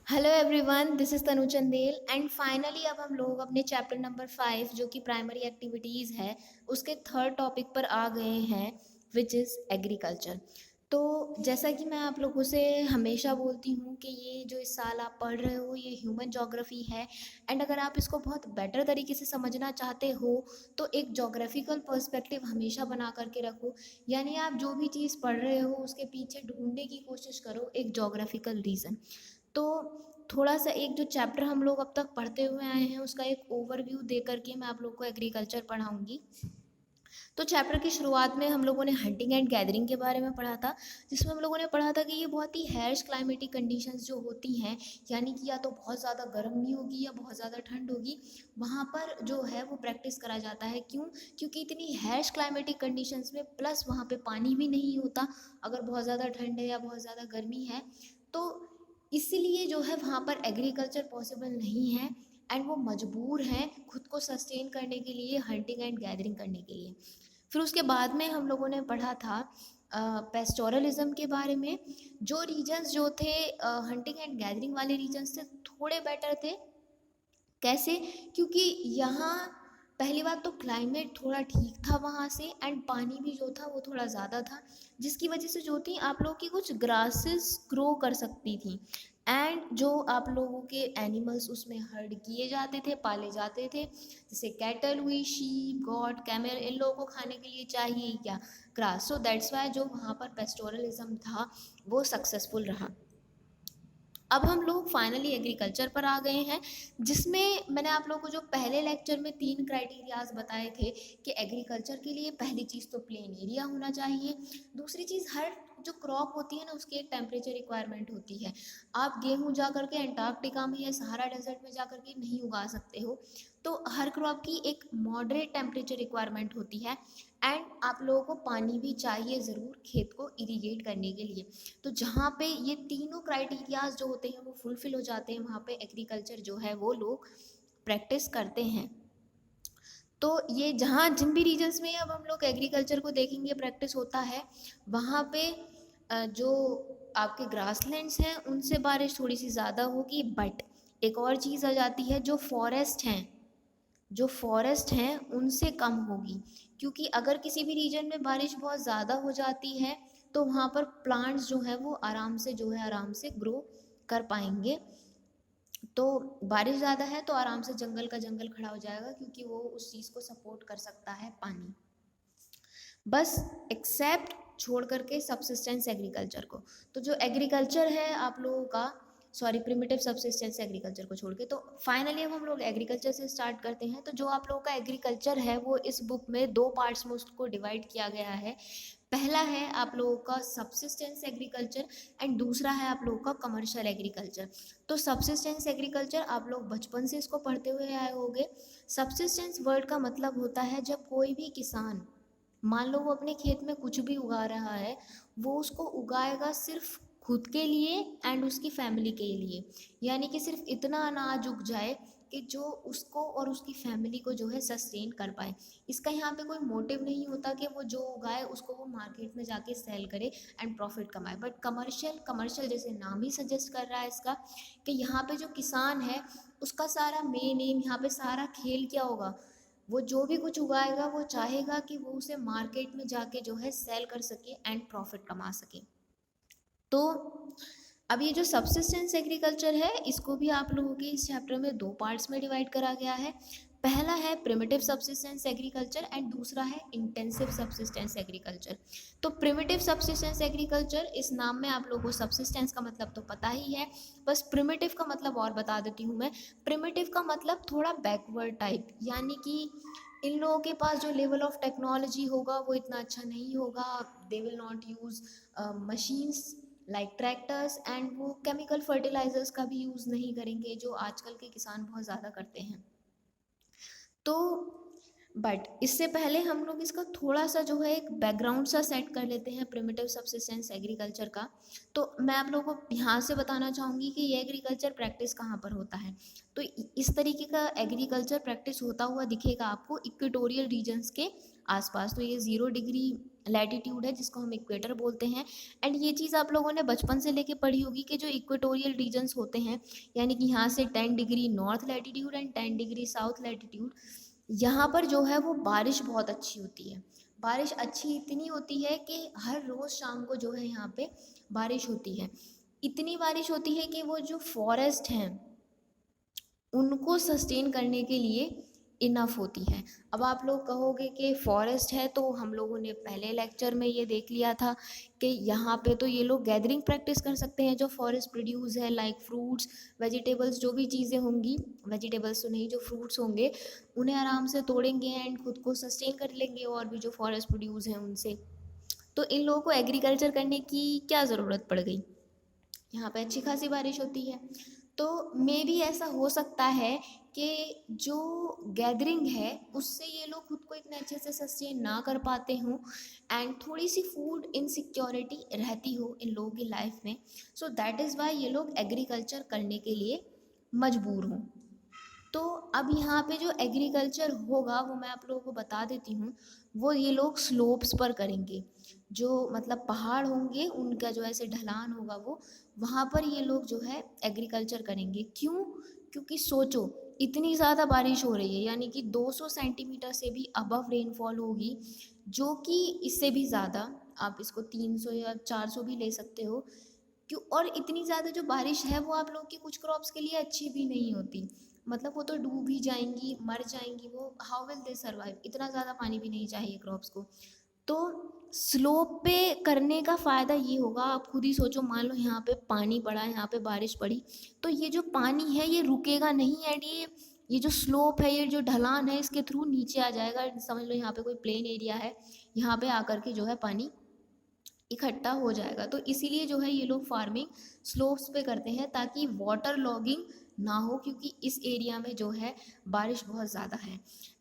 Hello everyone, this is Tanu Chandel and finally अब हम लोग अपने चैप्टर नंबर 5 जो कि प्राइमरी एक्टिविटीज़ है उसके थर्ड टॉपिक पर आ गए हैं, विच इज़ एग्रीकल्चर। तो जैसा कि मैं आप लोगों से हमेशा बोलती हूँ कि ये जो इस साल आप पढ़ रहे हो ये ह्यूमन जोग्राफ़ी है एंड अगर आप इसको बहुत बेटर तरीके से समझना चाहते हो तो एक जोग्राफिकल पर्सपेक्टिव हमेशा बना करके रखो। यानी आप जो भी चीज़ पढ़ रहे हो उसके पीछे ढूंढने की कोशिश करो एक जोग्राफिकल रीज़न। तो थोड़ा सा एक जो चैप्टर हम लोग अब तक पढ़ते हुए आए हैं उसका एक ओवरव्यू दे करके मैं आप लोग को एग्रीकल्चर पढ़ाऊंगी। तो चैप्टर की शुरुआत में हम लोगों ने हंटिंग एंड गैदरिंग के बारे में पढ़ा था, जिसमें हम लोगों ने पढ़ा था कि ये बहुत ही हैश क्लाइमेटिक कंडीशंस जो होती हैं, यानी कि या तो बहुत ज़्यादा गर्म भी होगी या बहुत ज़्यादा ठंड होगी, वहाँ पर जो है वो प्रैक्टिस करा जाता है। क्यों? क्योंकि इतनी हैश क्लाइमेटिक कंडीशंस में प्लस वहाँ पे पानी भी नहीं होता अगर बहुत ज़्यादा ठंड है या बहुत ज़्यादा गर्मी है, तो इसलिए जो है वहाँ पर एग्रीकल्चर पॉसिबल नहीं है एंड वो मजबूर हैं खुद को सस्टेन करने के लिए हंटिंग एंड गैदरिंग करने के लिए। फिर उसके बाद में हम लोगों ने पढ़ा था पेस्टोरलिज्म के बारे में। जो रीजन्स जो थे हंटिंग एंड गैदरिंग वाले रीजन्स से थोड़े बेटर थे। कैसे? क्योंकि यहाँ पहली बात तो क्लाइमेट थोड़ा ठीक था वहाँ से एंड पानी भी जो था वो थोड़ा ज़्यादा था, जिसकी वजह से जो थी आप लोग की कुछ ग्रासेस ग्रो कर सकती थी एंड जो आप लोगों के एनिमल्स उसमें हर्ड किए जाते थे, पाले जाते थे, जैसे कैटल हुई, शीप, गॉट, कैमल, इन लोगों को खाने के लिए चाहिए क्या? ग्रास। सो दैट्स वाई जो वहाँ पर पेस्टोरलिज्म था वो सक्सेसफुल रहा। अब हम लोग फाइनली एग्रीकल्चर पर आ गए हैं, जिसमें मैंने आप लोगों को जो पहले लेक्चर में 3 क्राइटेरियाज बताए थे कि एग्रीकल्चर के लिए पहली चीज़ तो प्लेन एरिया होना चाहिए, दूसरी चीज़ हर जो क्रॉप होती है ना उसकी एक टेम्परेचर रिक्वायरमेंट होती है। आप गेहूँ जा करके अंटार्कटिका में या सहारा डेजर्ट में जा करके नहीं उगा सकते हो, तो हर क्रॉप की एक मॉडरेट टेम्परेचर रिक्वायरमेंट होती है एंड आप लोगों को पानी भी चाहिए ज़रूर खेत को इरीगेट करने के लिए। तो जहाँ पे ये तीनों क्राइटेरियाज जो होते हैं वो फुलफिल हो जाते हैं, वहाँ पे एग्रीकल्चर जो है वो लोग प्रैक्टिस करते हैं। तो ये जहाँ जिन भी रीजन्स में अब हम लोग एग्रीकल्चर को देखेंगे प्रैक्टिस होता है, वहाँ पे जो आपके ग्रासलैंड्स हैं उनसे बारिश थोड़ी सी ज़्यादा होगी, बट एक और चीज़ आ जाती है, जो फॉरेस्ट हैं उनसे कम होगी। क्योंकि अगर किसी भी रीजन में बारिश बहुत ज़्यादा हो जाती है तो वहाँ पर प्लांट्स जो है वो आराम से ग्रो कर पाएंगे। तो बारिश ज़्यादा है तो आराम से जंगल का जंगल खड़ा हो जाएगा, क्योंकि वो उस चीज़ को सपोर्ट कर सकता है पानी, बस एक्सेप्ट छोड़ करके सबसिस्टेंस एग्रीकल्चर को। तो जो एग्रीकल्चर है आप लोगों का, सॉरी, प्रिमिटिव सबसिस्टेंस एग्रीकल्चर को छोड़ के, तो फाइनली अब हम लोग एग्रीकल्चर से स्टार्ट करते हैं। तो जो आप लोगों का एग्रीकल्चर है वो इस बुक में 2 पार्ट्स में उसको डिवाइड किया गया है। पहला है आप लोगों का सबसिस्टेंस एग्रीकल्चर एंड दूसरा है आप लोगों का कमर्शियल एग्रीकल्चर। तो सबसिस्टेंस एग्रीकल्चर आप लोग बचपन से इसको पढ़ते हुए आए होंगे। सबसिस्टेंस वर्ड का मतलब होता है जब कोई भी किसान, मान लो वो अपने खेत में कुछ भी उगा रहा है, वो उसको उगाएगा सिर्फ खुद के लिए एंड उसकी फैमिली के लिए, यानी कि सिर्फ इतना अनाज उग जाए कि जो उसको और उसकी फैमिली को जो है सस्टेन कर पाए। इसका यहाँ पे कोई मोटिव नहीं होता कि वो जो उगाए उसको वो मार्केट में जाके सेल करे एंड प्रॉफिट कमाए। बट कमर्शियल, जैसे नाम ही सजेस्ट कर रहा है इसका, कि यहाँ पे जो किसान है उसका सारा मेन एम, यहाँ पे सारा खेल क्या होगा, वो जो भी कुछ उगाएगा वो चाहेगा कि वो उसे मार्केट में जाके जो है सेल कर सके एंड प्रॉफिट कमा सके। तो अब ये जो सबसिस्टेंस एग्रीकल्चर है इसको भी आप लोगों के इस चैप्टर में 2 पार्ट्स में डिवाइड करा गया है। पहला है प्रिमिटिव सबसिस्टेंस एग्रीकल्चर एंड दूसरा है इंटेंसिव सबसिस्टेंस एग्रीकल्चर। तो प्रिमिटिव सबसिस्टेंस एग्रीकल्चर, इस नाम में आप लोगों को सबसिस्टेंस का मतलब तो पता ही है, बस प्रिमिटिव का मतलब और बता देती हूँ मैं। प्रिमिटिव का मतलब थोड़ा बैकवर्ड टाइप, यानी कि इन लोगों के पास जो लेवल ऑफ टेक्नोलॉजी होगा वो इतना अच्छा नहीं होगा। They will not use machines like tractors and वो केमिकल फर्टिलाइजर्स का भी यूज़ नहीं करेंगे जो आजकल के किसान बहुत ज़्यादा करते हैं। तो बट इससे पहले हम लोग इसका थोड़ा सा जो है एक बैकग्राउंड सा सेट कर लेते हैं प्रिमिटिव सबसिस्टेंस एग्रीकल्चर का। तो मैं आप लोगों को यहाँ से बताना चाहूँगी कि ये एग्रीकल्चर प्रैक्टिस कहाँ पर होता है। तो इस तरीके का एग्रीकल्चर प्रैक्टिस होता हुआ दिखेगा आपको इक्वेटोरियल रीजन्स के आसपास। तो ये 0 डिग्री लैटिट्यूड है जिसको हम इक्वेटर बोलते हैं। एंड ये चीज़ आप लोगों ने बचपन से लेके पढ़ी होगी कि जो इक्वेटोरियल रीजन्स होते हैं, यानी कि यहाँ से 10 degree north latitude and 10 degree south latitude, यहाँ पर जो है वो बारिश बहुत अच्छी होती है। बारिश अच्छी इतनी होती है कि हर रोज़ शाम को जो है यहाँ पे बारिश होती है। इतनी बारिश होती है कि वो जो फॉरेस्ट हैं उनको सस्टेन करने के लिए इनफ होती है। अब आप लोग कहोगे कि फॉरेस्ट है, तो हम लोगों ने पहले लेक्चर में ये देख लिया था कि यहाँ पे तो ये लोग गैदरिंग प्रैक्टिस कर सकते हैं जो फॉरेस्ट प्रोड्यूस है, लाइक फ्रूट्स, वेजिटेबल्स, जो भी चीज़ें होंगी, वेजिटेबल्स तो नहीं, जो फ्रूट्स होंगे उन्हें आराम से तोड़ेंगे एंड खुद को सस्टेन कर लेंगे और भी जो फॉरेस्ट प्रोड्यूस हैं उनसे। तो इन लोगों को एग्रीकल्चर करने की क्या ज़रूरत पड़ गई? यहाँ पे अच्छी खासी बारिश होती है। तो मे भी ऐसा हो सकता है कि जो गैदरिंग है उससे ये लोग खुद को इतने अच्छे से सस्टेन ना कर पाते हों एंड थोड़ी सी फूड इनसिक्योरिटी रहती हो इन लोगों की लाइफ में। सो दैट इज़ वाई ये लोग एग्रीकल्चर करने के लिए मजबूर हों। तो अब यहाँ पे जो एग्रीकल्चर होगा वो मैं आप लोगों को बता देती हूँ। वो ये लोग स्लोप्स पर करेंगे, जो मतलब पहाड़ होंगे उनका जो ऐसे ढलान होगा वो, वहाँ पर ये लोग जो है एग्रीकल्चर करेंगे। क्यों? क्योंकि सोचो इतनी ज़्यादा बारिश हो रही है, यानी कि 200 सेंटीमीटर से भी अबव रेनफॉल होगी, जो कि इससे भी ज़्यादा, आप इसको 300 या 400 भी ले सकते हो। क्यों? और इतनी ज़्यादा जो बारिश है वो आप लोग की कुछ क्रॉप्स के लिए अच्छी भी नहीं होती, मतलब वो तो डूब ही जाएंगी, मर जाएंगी, वो हाउ विल दे सर्वाइव, इतना ज़्यादा पानी भी नहीं चाहिए क्रॉप्स को। तो स्लोप पे करने का फ़ायदा ये होगा, आप खुद ही सोचो, मान लो यहाँ पे पानी पड़ा, यहाँ पे बारिश पड़ी, तो ये जो पानी है ये रुकेगा नहीं एंड ये जो स्लोप है, ये जो ढलान है, इसके थ्रू नीचे आ जाएगा। समझ लो यहाँ पे कोई प्लेन एरिया है, यहाँ पे आकर के जो है पानी इकट्ठा हो जाएगा। तो इसीलिए जो है ये लोग फार्मिंग स्लोप्स पे करते हैं ताकि वाटर लॉगिंग ना हो, क्योंकि इस एरिया में जो है बारिश बहुत ज़्यादा है।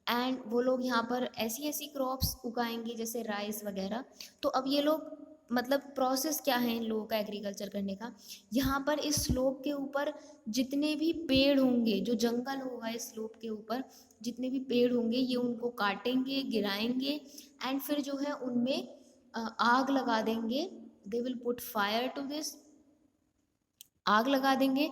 एंड वो लोग यहाँ पर ऐसी ऐसी क्रॉप्स उगाएंगे जैसे राइस वगैरह। तो अब ये लोग, मतलब प्रोसेस क्या है इन लोगों का एग्रीकल्चर करने का, यहाँ पर इस स्लोप के ऊपर जितने भी पेड़ होंगे, जो जंगल होगा इस स्लोप के ऊपर जितने भी पेड़ होंगे, ये उनको काटेंगे, गिराएंगे एंड फिर जो है उनमें आग लगा देंगे। They will put fire to this, आग लगा देंगे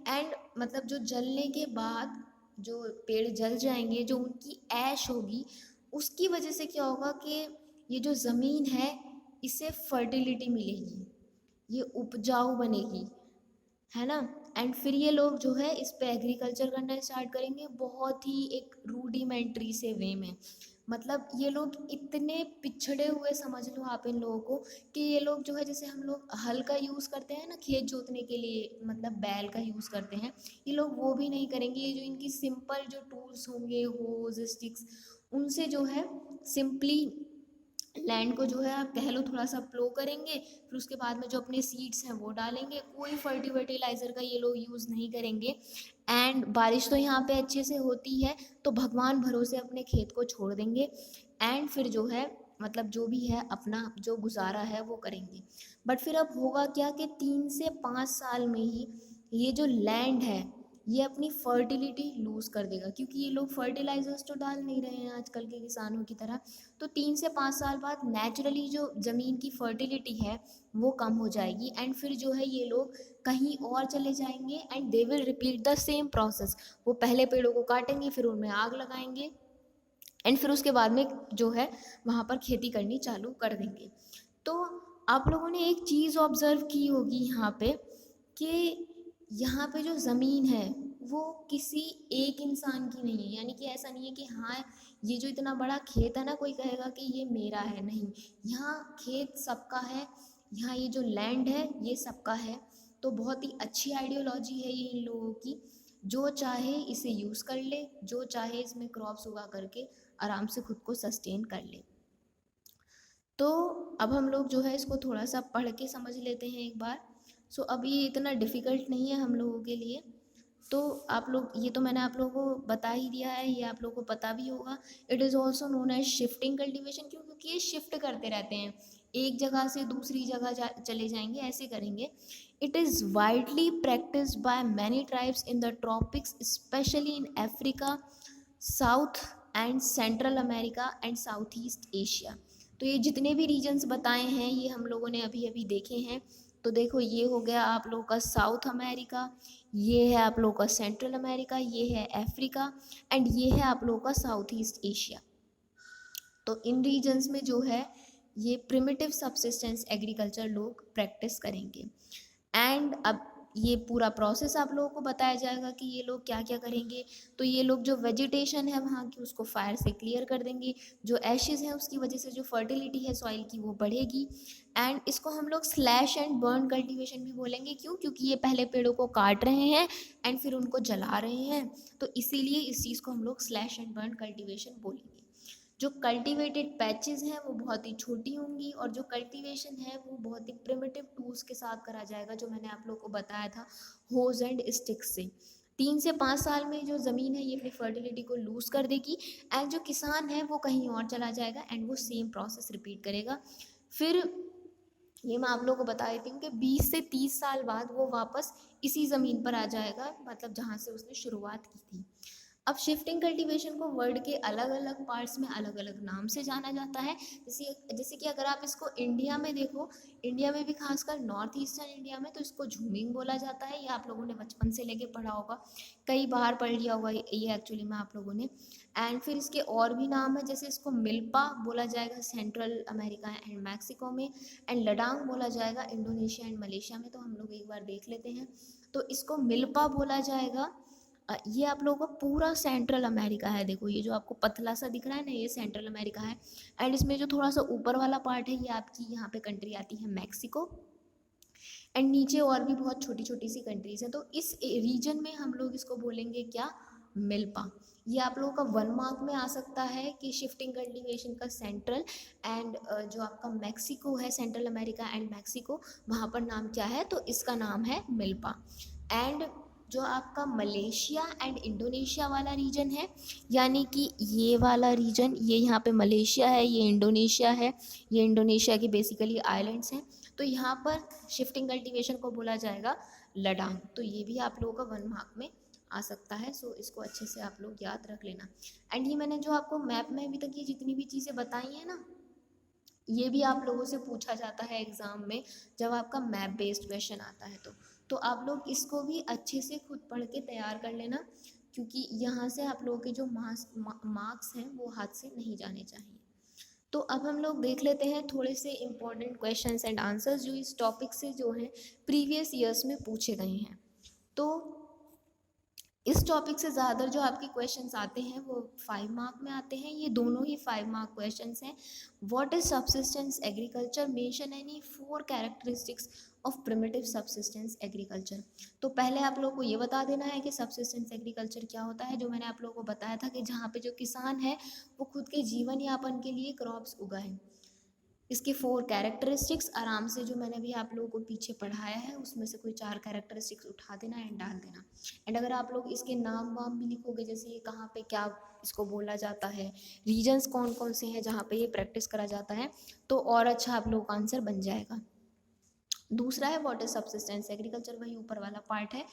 एंड मतलब जो जलने के बाद जो पेड़ जल जाएंगे, जो उनकी ऐश होगी, उसकी वजह से क्या होगा कि ये जो ज़मीन है इसे फर्टिलिटी मिलेगी, ये उपजाऊ बनेगी, है ना। एंड फिर ये लोग जो है इस पे एग्रीकल्चर करना स्टार्ट करेंगे, बहुत ही एक रूडिमेंट्री से वे में। मतलब ये लोग इतने पिछड़े हुए समझ लो आप इन लोगों को, कि ये लोग जो है, जैसे हम लोग हल का यूज़ करते हैं ना खेत जोतने के लिए, मतलब बैल का यूज़ करते हैं, ये लोग वो भी नहीं करेंगे। ये जो इनकी सिंपल जो टूल्स होंगे, होज, स्टिक्स, उनसे जो है सिंपली लैंड को जो है आप कह लो थोड़ा सा प्लो करेंगे, फिर उसके बाद में जो अपने सीड्स हैं वो डालेंगे। कोई फर्टिलाइज़र का ये लोग यूज़ नहीं करेंगे। एंड बारिश तो यहाँ पे अच्छे से होती है, तो भगवान भरोसे अपने खेत को छोड़ देंगे एंड फिर जो है मतलब जो भी है अपना जो गुजारा है वो करेंगे। बट फिर अब होगा क्या कि 3 से 5 साल में ही ये जो लैंड है ये अपनी फर्टिलिटी लूज़ कर देगा, क्योंकि ये लोग फर्टिलाइजर्स तो डाल नहीं रहे हैं आजकल के किसानों की तरह। तो 3 से 5 साल बाद नेचुरली जो ज़मीन की फर्टिलिटी है वो कम हो जाएगी एंड फिर जो है ये लोग कहीं और चले जाएंगे and they will repeat the same process. वो पहले पेड़ों को काटेंगे, फिर उनमें आग लगाएंगे एंड फिर उसके बाद में जो है वहाँ पर खेती करनी चालू कर देंगे। तो आप लोगों ने एक चीज़ ऑब्ज़र्व की होगी यहाँ पे, कि यहाँ पे जो ज़मीन है वो किसी एक इंसान की नहीं है, यानी कि ऐसा नहीं है कि हाँ ये जो इतना बड़ा खेत है ना, कोई कहेगा कि ये मेरा है, नहीं, यहाँ खेत सबका है, यहाँ ये जो लैंड है ये सबका है। तो बहुत ही अच्छी आइडियोलॉजी है ये इन लोगों की, जो चाहे इसे यूज़ कर ले, जो चाहे इसमें क्रॉप्स उगा करके आराम से खुद को सस्टेन कर ले। तो अब हम लोग जो है इसको थोड़ा सा पढ़ के समझ लेते हैं एक बार। सो अब ये इतना डिफ़िकल्ट नहीं है हम लोगों के लिए। तो आप लोग, ये तो मैंने आप लोगों को बता ही दिया है, ये आप लोगों को पता भी होगा। It is also known as shifting cultivation. क्यों? क्योंकि ये शिफ्ट करते रहते हैं, एक जगह से दूसरी जगह चले जाएंगे, ऐसे करेंगे। It is widely practice by many tribes in the tropics, specially in Africa, south and central America and south east Asia. तो ये जितने भी रीजन्स बताए हैं ये हम लोगों ने अभी अभी देखे हैं। तो देखो ये हो गया आप लोगों का साउथ अमेरिका, ये है आप लोगों का सेंट्रल अमेरिका, ये है अफ्रीका एंड ये है आप लोगों का साउथ ईस्ट एशिया। तो इन रीजन्स में जो है ये प्रिमिटिव सबसिस्टेंस एग्रीकल्चर लोग प्रैक्टिस करेंगे। एंड अब ये पूरा प्रोसेस आप लोगों को बताया जाएगा कि ये लोग क्या क्या करेंगे। तो ये लोग जो वेजिटेशन है वहाँ की उसको फायर से क्लियर कर देंगे, जो एशेज़ हैं उसकी वजह से जो फर्टिलिटी है सॉइल की वो बढ़ेगी। एंड इसको हम लोग स्लैश एंड बर्न कल्टीवेशन भी बोलेंगे, क्यों? क्योंकि ये पहले पेड़ों को काट रहे हैं एंड फिर उनको जला रहे हैं, तो इसीलिए इस चीज़ को हम लोग स्लैश एंड बर्न कल्टीवेशन बोलेंगे। जो कल्टीवेटेड पैचेस हैं वो बहुत ही छोटी होंगी और जो कल्टीवेशन है वो बहुत ही प्रिमिटिव टूल्स के साथ करा जाएगा, जो मैंने आप लोगों को बताया था होज एंड स्टिक्स से। 3 से 5 साल में जो ज़मीन है ये अपनी फर्टिलिटी को लूज़ कर देगी एंड जो किसान है वो कहीं और चला जाएगा एंड वो सेम प्रोसेस रिपीट करेगा। फिर ये मैं आप लोगों को बता देती हूँ कि 20 से 30 साल बाद वो वापस इसी ज़मीन पर आ जाएगा, मतलब जहाँ से उसने शुरुआत की थी। अब शिफ्टिंग कल्टीवेशन को वर्ल्ड के अलग अलग पार्ट्स में अलग अलग नाम से जाना जाता है। जैसे कि अगर आप इसको इंडिया में देखो, इंडिया में भी खासकर नॉर्थ ईस्टर्न इंडिया में तो इसको झूमिंग बोला जाता है। ये आप लोगों ने बचपन से लेके पढ़ा होगा, कई बार पढ़ लिया होगा ये एक्चुअली में आप लोगों ने। एंड फिर इसके और भी नाम है, जैसे इसको मिल्पा बोला जाएगा सेंट्रल अमेरिका एंड मैक्सिको में, एंड लडांग बोला जाएगा इंडोनेशिया एंड मलेशिया में। तो हम लोग एक बार देख लेते हैं। तो इसको मिल्पा बोला जाएगा, ये आप लोगों का पूरा सेंट्रल अमेरिका है। देखो ये जो आपको पतला सा दिख रहा है ना, ये सेंट्रल अमेरिका है। एंड इसमें जो थोड़ा सा ऊपर वाला पार्ट है ये आपकी यहाँ पे कंट्री आती है मैक्सिको, एंड नीचे और भी बहुत छोटी छोटी सी कंट्रीज हैं। तो इस रीजन में हम लोग इसको बोलेंगे क्या? मिल्पा। ये आप लोगों का 1 मार्क में आ सकता है कि शिफ्टिंग कल्टीवेशन का सेंट्रल एंड जो आपका मैक्सिको है, सेंट्रल अमेरिका एंड मैक्सिको, वहाँ पर नाम क्या है? तो इसका नाम है मिल्पा। एंड जो आपका मलेशिया एंड इंडोनेशिया वाला रीजन है, यानी कि ये वाला रीजन, ये यहाँ पे मलेशिया है, ये इंडोनेशिया है, ये इंडोनेशिया की बेसिकली आइलैंड्स हैं। तो यहाँ पर शिफ्टिंग कल्टीवेशन को बोला जाएगा लडांग। तो ये भी आप लोगों का 1 मार्क में आ सकता है। सो इसको अच्छे से आप लोग याद रख लेना। एंड ये मैंने जो आपको मैप में अभी तक ये जितनी भी चीज़ें बताई हैं ना, ये भी आप लोगों से पूछा जाता है एग्ज़ाम में जब आपका मैप बेस्ड क्वेश्चन आता है। तो आप लोग इसको भी अच्छे से खुद पढ़ के तैयार कर लेना, क्योंकि यहाँ से आप लोगों के जो मार्क्स हैं वो हाथ से नहीं जाने चाहिए। तो अब हम लोग देख लेते हैं थोड़े से इम्पोर्टेंट क्वेश्चंस एंड आंसर्स जो इस टॉपिक से जो हैं प्रीवियस ईयर्स में पूछे गए हैं। तो इस टॉपिक से ज़्यादा जो आपके क्वेश्चंस आते हैं वो 5 मार्क में आते हैं। ये दोनों ही 5 मार्क क्वेश्चंस हैं। What is subsistence agriculture? Mention any 4 characteristics of primitive subsistence agriculture. तो पहले आप लोगों को ये बता देना है कि सबसिस्टेंस एग्रीकल्चर क्या होता है, जो मैंने आप लोगों को बताया था कि जहाँ पे जो किसान है वो खुद के जीवन यापन के लिए क्रॉप्स उगाए। इसके 4 कैरेक्टरिस्टिक्स आराम से जो मैंने भी आप लोगों को पीछे पढ़ाया है उसमें से कोई 4 कैरेक्टरिस्टिक्स उठा देना एंड डाल देना। एंड अगर आप लोग इसके नाम वाम भी लिखोगे, जैसे ये कहाँ पे क्या इसको बोला जाता है, रीजन्स कौन कौन से हैं जहाँ पे ये प्रैक्टिस करा जाता है, तो और अच्छा आप लोगों का आंसर बन जाएगा। दूसरा है व्हाट इज सबसिस्टेंस एग्रीकल्चर, वही ऊपर वाला पार्ट है।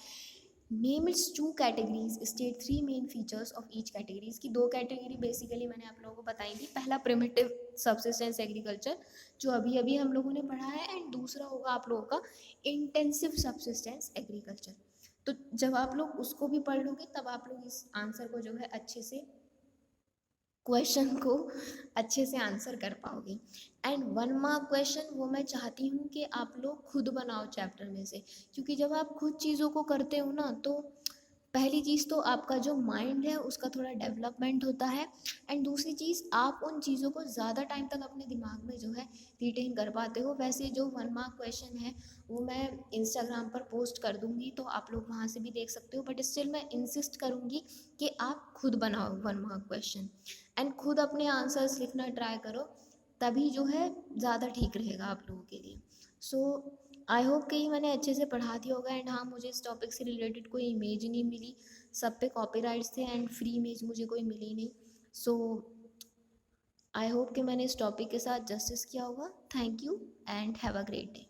Name it's 2 categories, state 3 main features of each categories की 2 कैटेगरी बेसिकली मैंने आप लोगों को बताई थी। पहला प्रिमिटिव सबसिस्टेंस एग्रीकल्चर जो अभी अभी हम लोगों ने पढ़ा है, एंड दूसरा होगा आप लोगों का इंटेंसिव सबसिस्टेंस एग्रीकल्चर। तो जब आप लोग उसको भी पढ़ लोगे तब आप लोग इस आंसर को जो है अच्छे से, क्वेश्चन को अच्छे से आंसर कर पाओगे। एंड 1 मार्क क्वेश्चन वो मैं चाहती हूँ कि आप लोग खुद बनाओ चैप्टर में से, क्योंकि जब आप खुद चीज़ों को करते हो ना तो पहली चीज़ तो आपका जो माइंड है उसका थोड़ा डेवलपमेंट होता है, एंड दूसरी चीज़ आप उन चीज़ों को ज़्यादा टाइम तक अपने दिमाग में जो है रिटेन कर पाते हो। वैसे जो 1 मार्क क्वेश्चन है वो मैं इंस्टाग्राम पर पोस्ट कर दूँगी, तो आप लोग वहाँ से भी देख सकते हो, बट स्टिल मैं इंसिस्ट करूँगी कि आप खुद बनाओ 1 मार्क क्वेश्चन एंड खुद अपने आंसर्स लिखना ट्राई करो, तभी जो है ज़्यादा ठीक रहेगा आप लोगों के लिए। सो आई होप कि मैंने अच्छे से पढ़ा दिया होगा। एंड हाँ, मुझे इस टॉपिक से रिलेटेड कोई इमेज नहीं मिली, सब पे कॉपीराइट्स थे एंड फ्री इमेज मुझे कोई मिली नहीं। सो आई होप कि मैंने इस टॉपिक के साथ जस्टिस किया होगा। Thank you and have a great day.